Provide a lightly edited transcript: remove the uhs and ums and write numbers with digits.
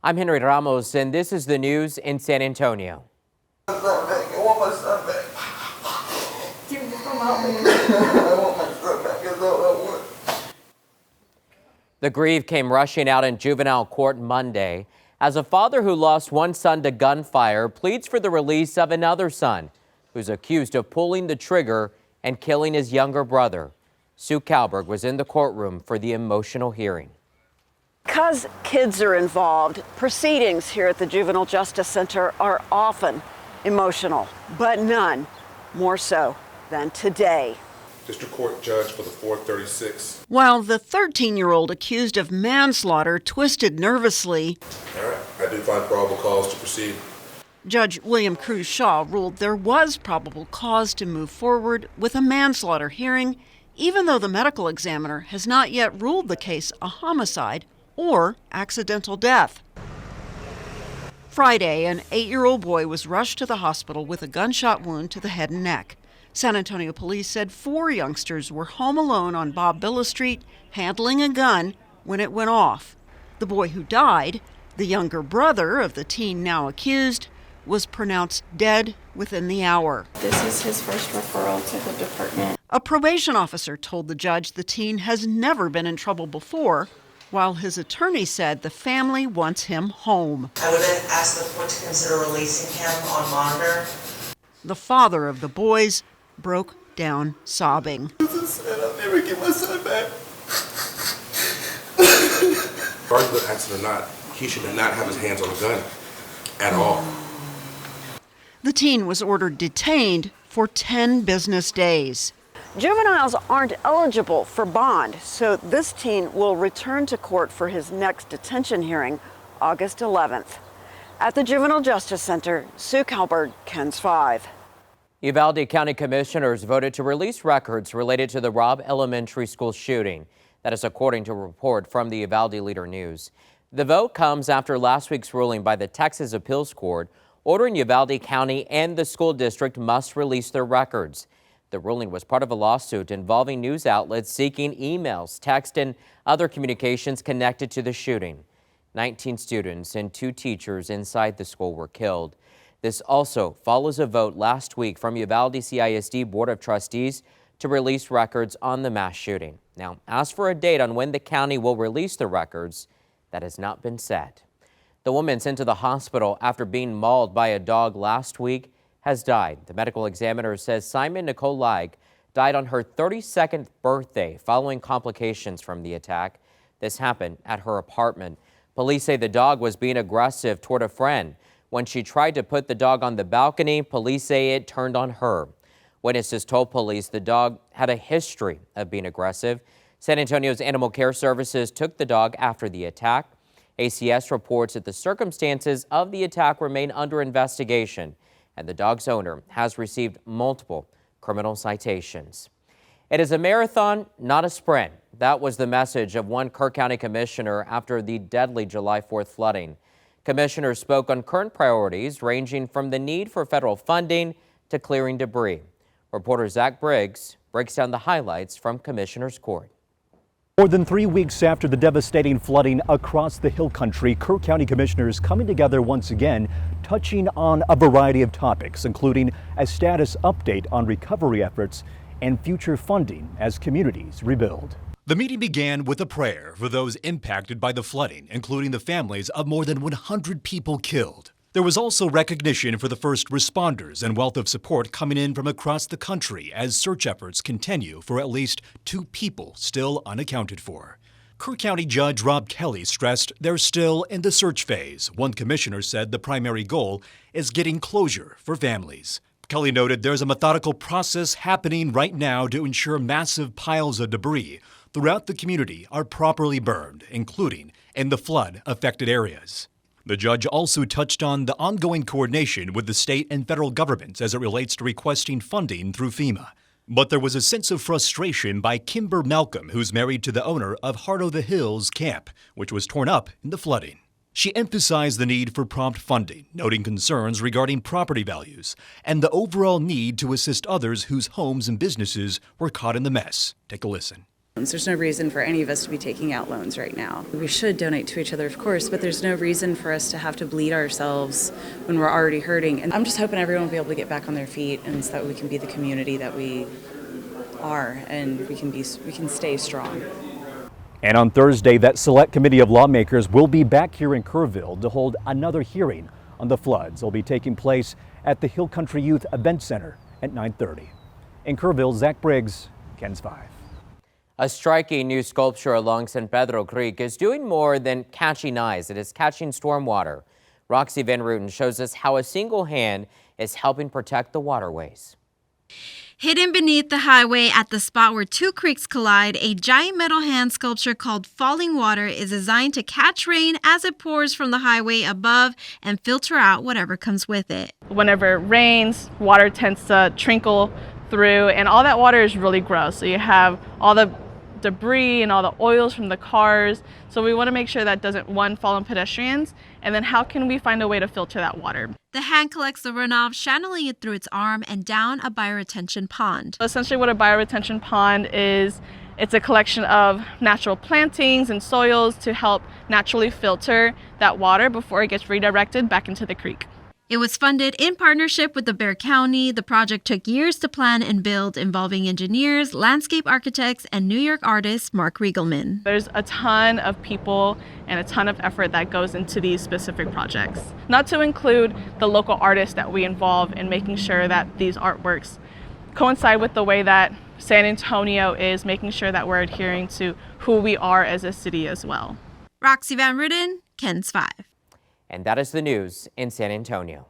I'm Henry Ramos, and this is the news in San Antonio. I want my son back. I want my son back. That's all I want. The grief came rushing out in juvenile court Monday as a father who lost one son to gunfire pleads for the release of another son who's accused of pulling the trigger and killing his younger brother. Sue Kalberg was in the courtroom for the emotional hearing. Because kids are involved, proceedings here at the Juvenile Justice Center are often emotional, but none more so than today. District Court Judge for the 436. While the 13-year-old accused of manslaughter twisted nervously, All right, I do find probable cause to proceed. Judge William Cruz Shaw ruled there was probable cause to move forward with a manslaughter hearing, even though the medical examiner has not yet ruled the case a homicide or accidental death. Friday, an 8-year-old boy was rushed to the hospital with a gunshot wound to the head and neck. San Antonio police said 4 youngsters were home alone on Bob Villa Street handling a gun when it went off. The boy who died, the younger brother of the teen now accused, was pronounced dead within the hour. This is his first referral to the department. A probation officer told the judge the teen has never been in trouble before, while his attorney said the family wants him home. I would ask the court to consider releasing him on monitor. The father of the boys broke down sobbing. I'll never get my son back. Regardless of the accident or not, he should not have his hands on a gun at all. The teen was ordered detained for 10 business days. Juveniles aren't eligible for bond, so this teen will return to court for his next detention hearing August 11th. At the Juvenile Justice Center, Sue Kalberg, KENS 5. Uvalde County commissioners voted to release records related to the Robb Elementary School shooting. That is according to a report from the Uvalde Leader News. The vote comes after last week's ruling by the Texas Appeals Court ordering Uvalde County and the school district must release their records. The ruling was part of a lawsuit involving news outlets seeking emails, text, and other communications connected to the shooting. 19 students and 2 teachers inside the school were killed. This also follows a vote last week from Uvalde CISD Board of Trustees to release records on the mass shooting. Now, as for a date on when the county will release the records, that has not been set. The woman sent to the hospital after being mauled by a dog last week has died. The medical examiner says Simon Nicole Leig died on her 32nd birthday following complications from the attack. This happened at her apartment. Police say the dog was being aggressive toward a friend. When she tried to put the dog on the balcony, police say it turned on her. Witnesses told police the dog had a history of being aggressive. San Antonio's Animal Care Services took the dog after the attack. ACS reports that the circumstances of the attack remain under investigation, and the dog's owner has received multiple criminal citations. It is a marathon, not a sprint. That was the message of one Kirk County commissioner after the deadly July 4th flooding. Commissioners spoke on current priorities ranging from the need for federal funding to clearing debris. Reporter Zach Briggs breaks down the highlights from Commissioners Court. More than 3 weeks after the devastating flooding across the Hill Country, Kirk County commissioners coming together once again, touching on a variety of topics, including a status update on recovery efforts and future funding as communities rebuild. The meeting began with a prayer for those impacted by the flooding, including the families of more than 100 people killed. There was also recognition for the first responders and wealth of support coming in from across the country as search efforts continue for at least 2 people still unaccounted for. Kirk County Judge Robb Kelly stressed they're still in the search phase. One commissioner said the primary goal is getting closure for families. Kelly noted there's a methodical process happening right now to ensure massive piles of debris throughout the community are properly burned, including in the flood-affected areas. The judge also touched on the ongoing coordination with the state and federal governments as it relates to requesting funding through FEMA. But there was a sense of frustration by Kimber Malcolm, who's married to the owner of Heart of the Hills Camp, which was torn up in the flooding. She emphasized the need for prompt funding, noting concerns regarding property values and the overall need to assist others whose homes and businesses were caught in the mess. Take a listen. There's no reason for any of us to be taking out loans right now. We should donate to each other, of course, but there's no reason for us to have to bleed ourselves when we're already hurting. And I'm just hoping everyone will be able to get back on their feet and so that we can be the community that we are and we can stay strong. And on Thursday, that select committee of lawmakers will be back here in Kerrville to hold another hearing on the floods. It'll be taking place at the Hill Country Youth Event Center at 9:30. In Kerrville, Zach Briggs, KENS 5. A striking new sculpture along San Pedro Creek is doing more than catching eyes. It is catching stormwater. Roxy Van Ruten shows us how a single hand is helping protect the waterways. Hidden beneath the highway at the spot where two creeks collide, a giant metal hand sculpture called Falling Water is designed to catch rain as it pours from the highway above and filter out whatever comes with it. Whenever it rains, water tends to trickle through, and all that water is really gross. So you have all the debris and all the oils from the cars. So we want to make sure that doesn't, one, fall on pedestrians, and then how can we find a way to filter that water? The hand collects the runoff, channeling it through its arm and down a bioretention pond. Essentially what a bioretention pond is, it's a collection of natural plantings and soils to help naturally filter that water before it gets redirected back into the creek. It was funded in partnership with Uvalde County. The project took years to plan and build, involving engineers, landscape architects, and New York artist Mark Riegelman. There's a ton of people and a ton of effort that goes into these specific projects. Not to include the local artists that we involve in making sure that these artworks coincide with the way that San Antonio is, making sure that we're adhering to who we are as a city as well. Roxy Van Ruten, KENS 5. And that is the news in San Antonio.